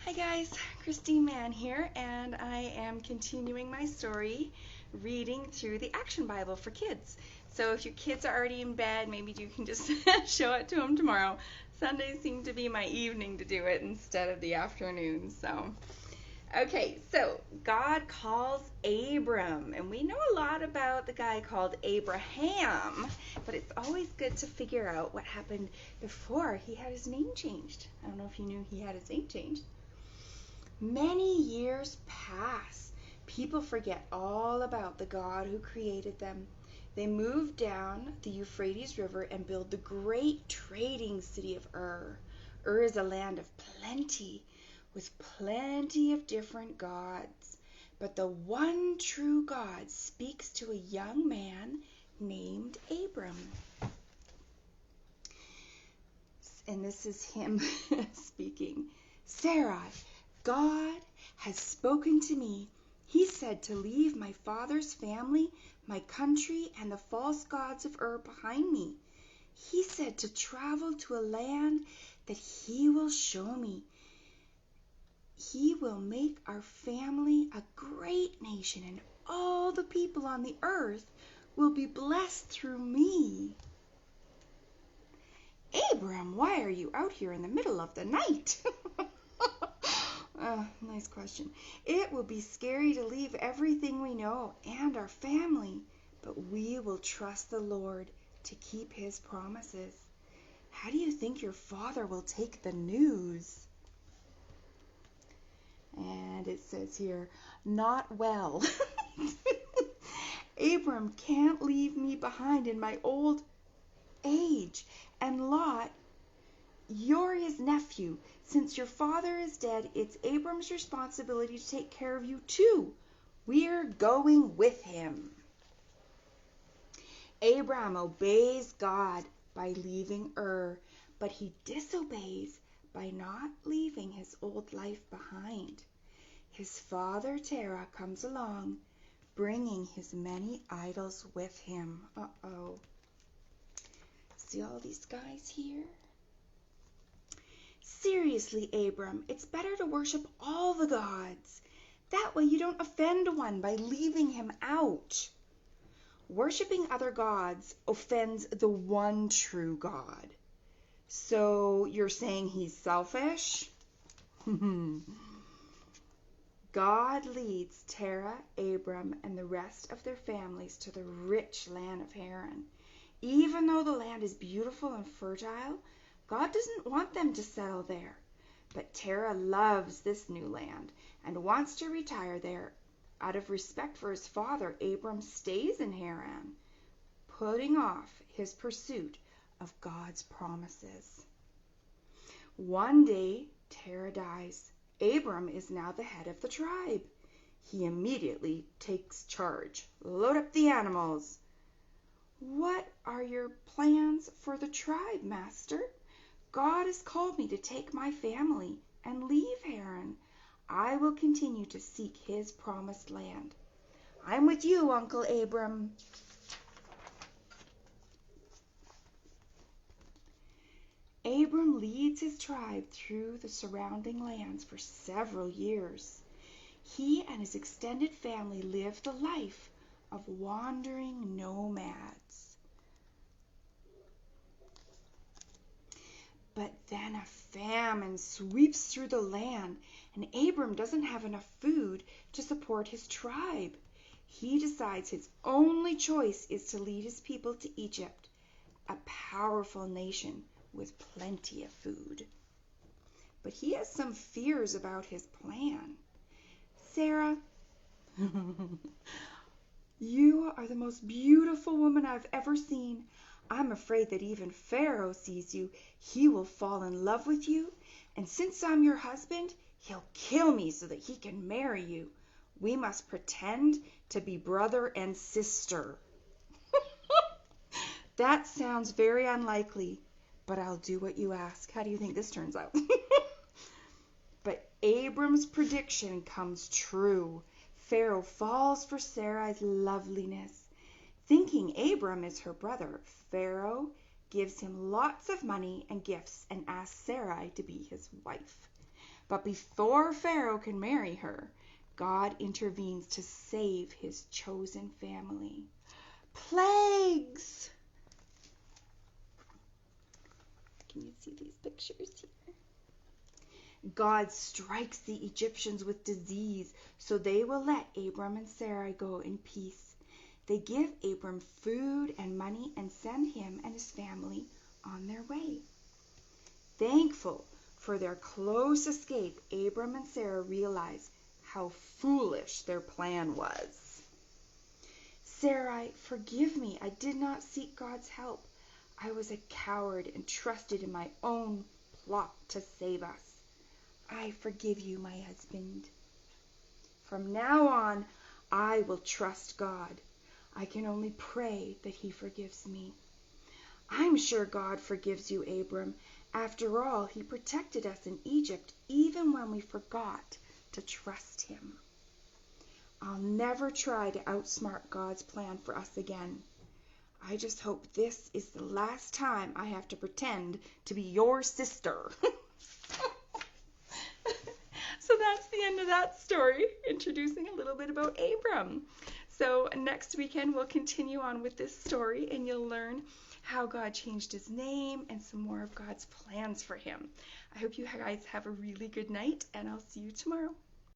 Hi guys, Christine Mann here, and I am continuing my story reading through the Action Bible for kids. So if your kids are already in bed, maybe you can just show it to them tomorrow. Sundays seem to be my evening to do it instead of the afternoon. So God calls Abram, and we know a lot about the guy called Abraham, but it's always good to figure out what happened before he had his name changed. I don't know if you knew he had his name changed. Many years pass. People forget all about the God who created them. They move down the Euphrates River and build the great trading city of Ur. Ur is a land of plenty, with plenty of different gods. But the one true God speaks to a young man named Abram. And this is him speaking. Sarai, God has spoken to me. He said to leave my father's family, my country, and the false gods of Ur behind me. He said to travel to a land that he will show me. He will make our family a great nation, and all the people on the earth will be blessed through me. Abram, why are you out here in the middle of the night? Nice question. It will be scary to leave everything we know and our family, but we will trust the Lord to keep his promises. How do you think your father will take the news? And it says here, not well. Abram can't leave me behind in my old age. And Lot, you're his nephew. Since your father is dead, it's Abram's responsibility to take care of you too. We're going with him. Abram obeys God by leaving Ur, but he disobeys by not leaving his old life behind. His father Terah comes along, bringing his many idols with him. Uh-oh. See all these guys here? Seriously, Abram, it's better to worship all the gods. That way you don't offend one by leaving him out. Worshipping other gods offends the one true God. So you're saying he's selfish? God leads Terah, Abram, and the rest of their families to the rich land of Haran. Even though the land is beautiful and fertile, God doesn't want them to settle there. But Terah loves this new land and wants to retire there. Out of respect for his father, Abram stays in Haran, putting off his pursuit of God's promises. One day, Terah dies. Abram is now the head of the tribe. He immediately takes charge. Load up the animals. What are your plans for the tribe, Master? God has called me to take my family and leave Haran. I will continue to seek his promised land. I'm with you, Uncle Abram. Abram leads his tribe through the surrounding lands for several years. He and his extended family live the life of wandering nomads. But then a famine sweeps through the land, and Abram doesn't have enough food to support his tribe. He decides his only choice is to lead his people to Egypt, a powerful nation with plenty of food. But he has some fears about his plan. Sarah, you are the most beautiful woman I've ever seen. I'm afraid that even Pharaoh sees you. He will fall in love with you, and since I'm your husband, he'll kill me so that he can marry you. We must pretend to be brother and sister. That sounds very unlikely, but I'll do what you ask. How do you think this turns out? But Abram's prediction comes true. Pharaoh falls for Sarai's loveliness. Thinking Abram is her brother, Pharaoh gives him lots of money and gifts and asks Sarai to be his wife. But before Pharaoh can marry her, God intervenes to save his chosen family. Plagues! Can you see these pictures here? God strikes the Egyptians with disease, so they will let Abram and Sarai go in peace. They give Abram food and money and send him and his family on their way. Thankful for their close escape, Abram and Sarah realize how foolish their plan was. Sarai, forgive me. I did not seek God's help. I was a coward and trusted in my own plot to save us. I forgive you, my husband. From now on, I will trust God. I can only pray that he forgives me. I'm sure God forgives you, Abram. After all, he protected us in Egypt even when we forgot to trust him. I'll never try to outsmart God's plan for us again. I just hope this is the last time I have to pretend to be your sister. So that's the end of that story, introducing a little bit about Abram. So next weekend we'll continue on with this story, and you'll learn how God changed his name and some more of God's plans for him. I hope you guys have a really good night, and I'll see you tomorrow.